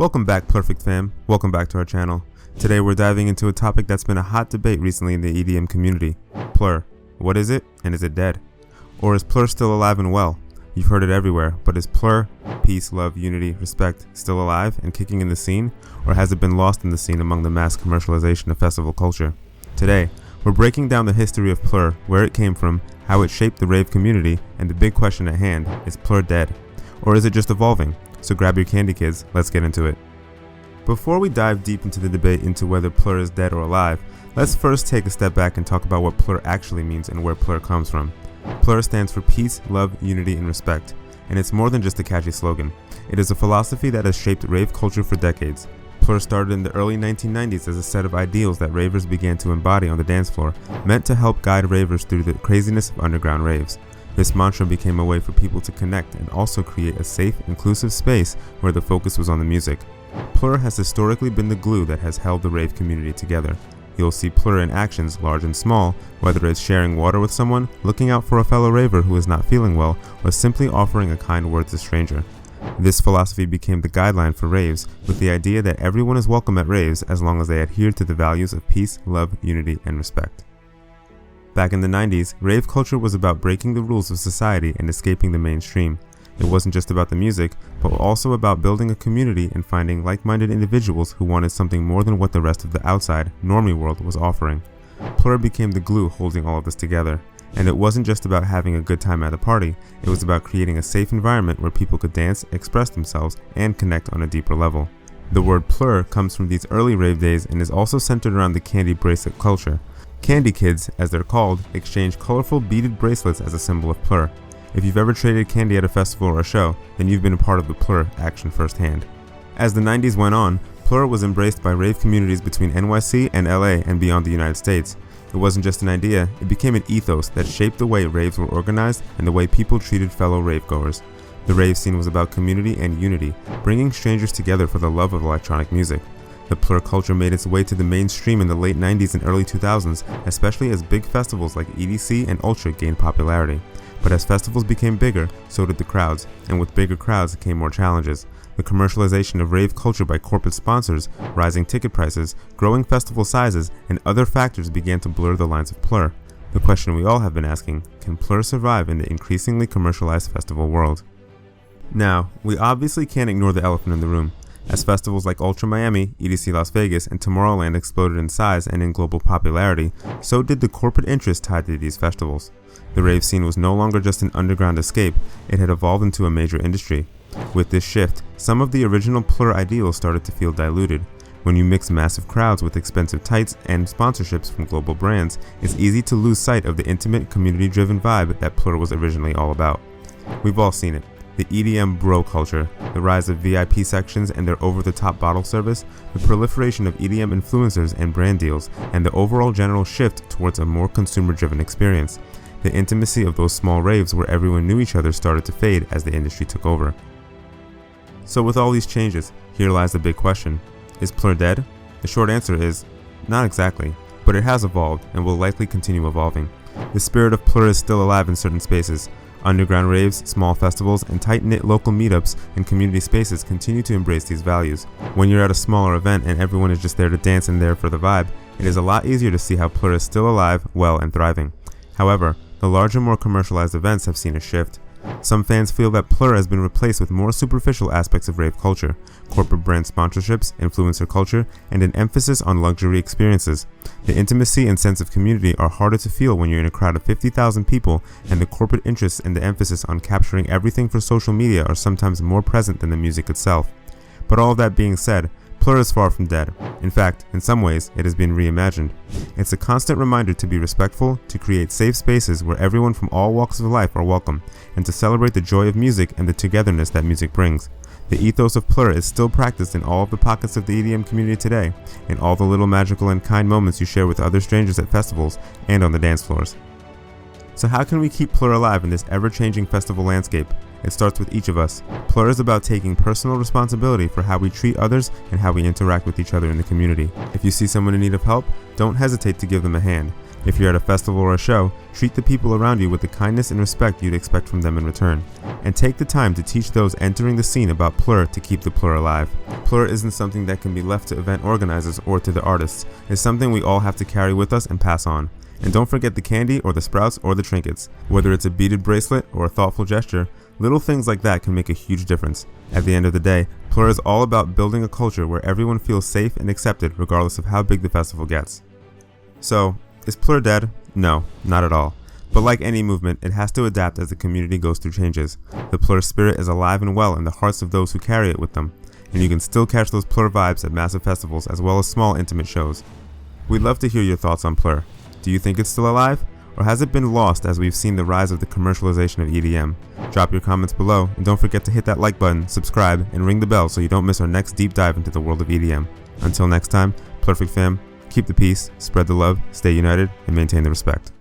Welcome back, PLURfect fam. Welcome back to our channel. Today we're diving into a topic that's been a hot debate recently in the EDM community. PLUR. What is it, and is it dead? Or is PLUR still alive and well? You've heard it everywhere, but is PLUR, peace, love, unity, respect, still alive and kicking in the scene? Or has it been lost in the scene among the mass commercialization of festival culture? Today, we're breaking down the history of PLUR, where it came from, how it shaped the rave community, and the big question at hand, is PLUR dead? Or is it just evolving? So grab your candy, kids, let's get into it. Before we dive deep into the debate into whether PLUR is dead or alive, let's first take a step back and talk about what PLUR actually means and where PLUR comes from. PLUR stands for peace, love, unity, and respect, and it's more than just a catchy slogan. It is a philosophy that has shaped rave culture for decades. PLUR started in the early 1990s as a set of ideals that ravers began to embody on the dance floor, meant to help guide ravers through the craziness of underground raves. This mantra became a way for people to connect and also create a safe, inclusive space where the focus was on the music. PLUR has historically been the glue that has held the rave community together. You'll see PLUR in actions, large and small, whether it's sharing water with someone, looking out for a fellow raver who is not feeling well, or simply offering a kind word to a stranger. This philosophy became the guideline for raves, with the idea that everyone is welcome at raves as long as they adhere to the values of peace, love, unity, and respect. Back in the 90s, rave culture was about breaking the rules of society and escaping the mainstream. It wasn't just about the music, but also about building a community and finding like-minded individuals who wanted something more than what the rest of the outside, normie world was offering. PLUR became the glue holding all of this together. And it wasn't just about having a good time at a party, it was about creating a safe environment where people could dance, express themselves, and connect on a deeper level. The word PLUR comes from these early rave days and is also centered around the candy bracelet culture. Candy kids, as they're called, exchange colorful beaded bracelets as a symbol of PLUR. If you've ever traded candy at a festival or a show, then you've been a part of the PLUR action firsthand. As the 90s went on, PLUR was embraced by rave communities between NYC and LA and beyond the United States. It wasn't just an idea, it became an ethos that shaped the way raves were organized and the way people treated fellow ravegoers. The rave scene was about community and unity, bringing strangers together for the love of electronic music. The PLUR culture made its way to the mainstream in the late 90s and early 2000s, especially as big festivals like EDC and Ultra gained popularity. But as festivals became bigger, so did the crowds, and with bigger crowds came more challenges. The commercialization of rave culture by corporate sponsors, rising ticket prices, growing festival sizes, and other factors began to blur the lines of PLUR. The question we all have been asking, can PLUR survive in the increasingly commercialized festival world? Now, we obviously can't ignore the elephant in the room. As festivals like Ultra Miami, EDC Las Vegas, and Tomorrowland exploded in size and in global popularity, so did the corporate interest tied to these festivals. The rave scene was no longer just an underground escape, it had evolved into a major industry. With this shift, some of the original PLUR ideals started to feel diluted. When you mix massive crowds with expensive tights and sponsorships from global brands, it's easy to lose sight of the intimate, community-driven vibe that PLUR was originally all about. We've all seen it. The EDM bro culture, the rise of VIP sections and their over-the-top bottle service, the proliferation of EDM influencers and brand deals, and the overall general shift towards a more consumer-driven experience. The intimacy of those small raves where everyone knew each other started to fade as the industry took over. So with all these changes, here lies the big question. Is PLUR dead? The short answer is, not exactly, but it has evolved and will likely continue evolving. The spirit of PLUR is still alive in certain spaces. Underground raves, small festivals, and tight-knit local meetups and community spaces continue to embrace these values. When you're at a smaller event and everyone is just there to dance and there for the vibe, it is a lot easier to see how PLUR is still alive, well, and thriving. However, the larger, more commercialized events have seen a shift. Some fans feel that PLUR has been replaced with more superficial aspects of rave culture, corporate brand sponsorships, influencer culture, and an emphasis on luxury experiences. The intimacy and sense of community are harder to feel when you're in a crowd of 50,000 people, and the corporate interests and the emphasis on capturing everything for social media are sometimes more present than the music itself. But all of that being said, PLUR is far from dead. In fact, in some ways, it has been reimagined. It's a constant reminder to be respectful, to create safe spaces where everyone from all walks of life are welcome, and to celebrate the joy of music and the togetherness that music brings. The ethos of PLUR is still practiced in all of the pockets of the EDM community today, in all the little magical and kind moments you share with other strangers at festivals and on the dance floors. So how can we keep PLUR alive in this ever-changing festival landscape? It starts with each of us. PLUR is about taking personal responsibility for how we treat others and how we interact with each other in the community. If you see someone in need of help, don't hesitate to give them a hand. If you're at a festival or a show, treat the people around you with the kindness and respect you'd expect from them in return. And take the time to teach those entering the scene about PLUR to keep the PLUR alive. PLUR isn't something that can be left to event organizers or to the artists. It's something we all have to carry with us and pass on. And don't forget the candy or the sprouts or the trinkets. Whether it's a beaded bracelet or a thoughtful gesture, little things like that can make a huge difference. At the end of the day, PLUR is all about building a culture where everyone feels safe and accepted regardless of how big the festival gets. So, is PLUR dead? No, not at all. But like any movement, it has to adapt as the community goes through changes. The PLUR spirit is alive and well in the hearts of those who carry it with them, and you can still catch those PLUR vibes at massive festivals as well as small intimate shows. We'd love to hear your thoughts on PLUR. Do you think it's still alive? Or has it been lost as we've seen the rise of the commercialization of EDM? Drop your comments below, and don't forget to hit that like button, subscribe, and ring the bell so you don't miss our next deep dive into the world of EDM. Until next time, PLURfect fam, keep the peace, spread the love, stay united, and maintain the respect.